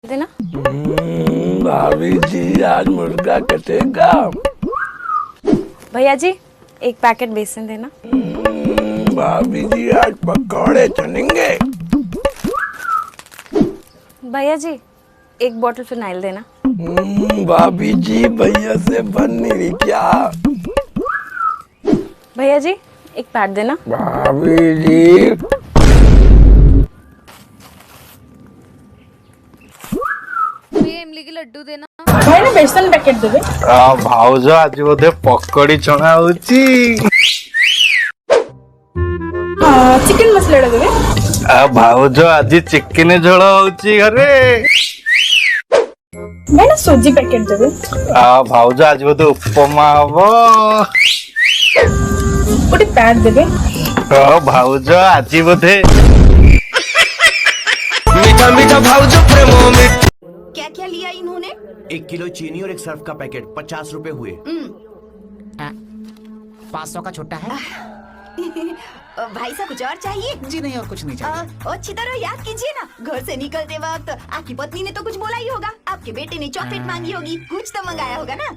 देना। भाभी जी आज मुर्गा कटेगा। भैया जी एक पैकेट बेसन देना। भाभी जी आज पकौड़े चलेंगे। भैया जी एक बोतल फिनाइल देना। भाभी जी भैया से बन नहीं रही क्या। भैया जी एक पैड देना। भाभी जी इमली के लड्डू देना। भाई ना बेसन पैकेट देबे। भाउज आज बोधे पकड़ी छणा होची। चिकन मसला देबे। भाउज आज चिकन झोल होची घरे। भाई ना सूजी पैकेट देबे। भाउज आज बोधे उपमा हबो। गोटे पैड देबे। भाउज आज बोधे मीठा मीठा भाउज प्रेमो में। क्या क्या लिया इन्होंने? 1 किलो चीनी और एक सर्फ का पैकेट 50 रुपए हुए। 500 का छोटा है। भाई साहब कुछ और चाहिए? जी नहीं, और कुछ नहीं चाहिए। अच्छी तरह याद कीजिए ना, घर से निकलते वक्त आपकी पत्नी ने तो कुछ बोला ही होगा, आपके बेटे ने चॉकलेट मांगी होगी, कुछ तो मंगाया होगा ना।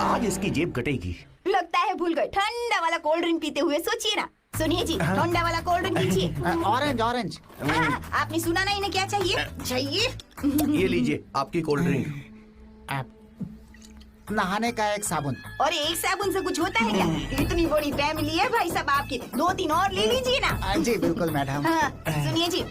आज इसकी जेब कटेगी। लगता है भूल गए। ठंडा वाला कोल्ड ड्रिंक पीते हुए सोचिए ना। सुनिए जी, ठंडा वाला कोल्ड ड्रिंक पीजिए। Orange orange. आपने सुना ना, इन्हें क्या चाहिए? चाहिए ये लीजिए आपकी कोल्ड ड्रिंक। नहाने का एक साबुन। और एक साबुन से कुछ होता है क्या? इतनी बड़ी फैमिली है भाई साहब आपकी, 2-3 और ले लीजिए ना। जी बिल्कुल मैडम। सुनिए जी।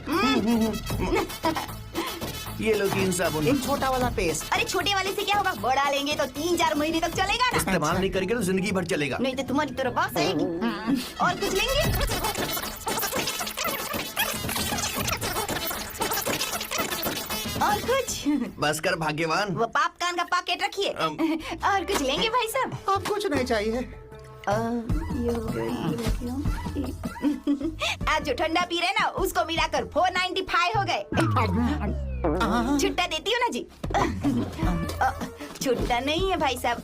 ये लो 3 साबुन। एक छोटा वाला पेस्ट। अरे छोटे वाले से क्या होगा, बड़ा लेंगे तो 3-4 महीने तक चलेगा ना। इस्तेमाल नहीं करेंगे तो जिंदगी भर चलेगा। नहीं तो तुम्हारी तरफ बात आएगी। और कुछ लेंगे? और कुछ? बस कर भाग्यवान। वो पॉपकॉर्न का पैकेट रखिए। और कुछ लेंगे भाई साहब? अब कुछ नहीं चाहिए। आज जो ठंडा पी रहे ना उसको मिलाकर 495 हो गए। छुट्टा देती हो ना जी? छुट्टा नहीं है भाई साहब,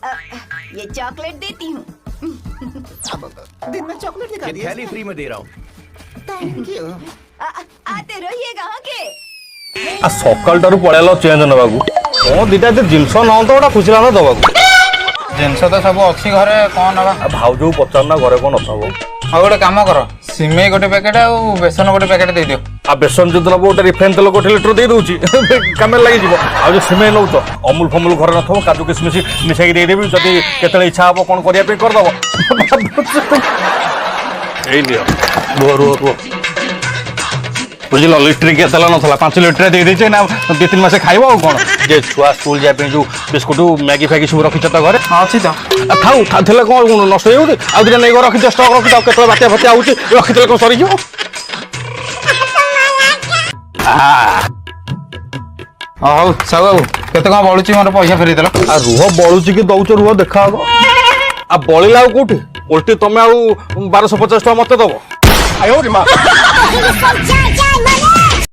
ये चॉकलेट देती हूँ। दिन में चॉकलेट दिखा ये दिया। थैली फ्री में दे रहा हूँ। Thank you. आते रहिएगा के। सकालू पड़ेल चेंज नाकू दीटा जिनस न तो गोटा खुशी लाना दबाक जिनस तो सब अच्छी घरे कौन ना भाउज पचारना घरे कौन नथब। हाँ गोटे कम कर सिमेई गोटे पैकेट और बेसन गोटे पैकेट दे दियो। आ बेसन जो दब गोटे रिफाइन तेल गोटे लिटर दे दूची कम लगे। आ जो सिमेई नौ तो अमूल फमूल घर नथब काजू किसमिश मिसाई देदेवी जब केतले इच्छा हम कौन करने करदब। बुझल लिटर के तेल ना 5 लिटर दे दे ना 2-3 मास खाइब आ कौन जे छुआ स्कूल जाए जो बिस्कुट मैगी फैगी सब रखी तो घर अच्छी तो थाऊ थे कौन नष्ट हो आउे नहीं रखी स्टक रखी के बात्या फात्या हो रखी कौन सरी हौ सब बाबू केते कौन बलुची मोर पैसा फेरी देल। रुह बलुची कि दौच रुह देखा आ बलिला कौटी उल्टी तुम 1250 टका मत दब।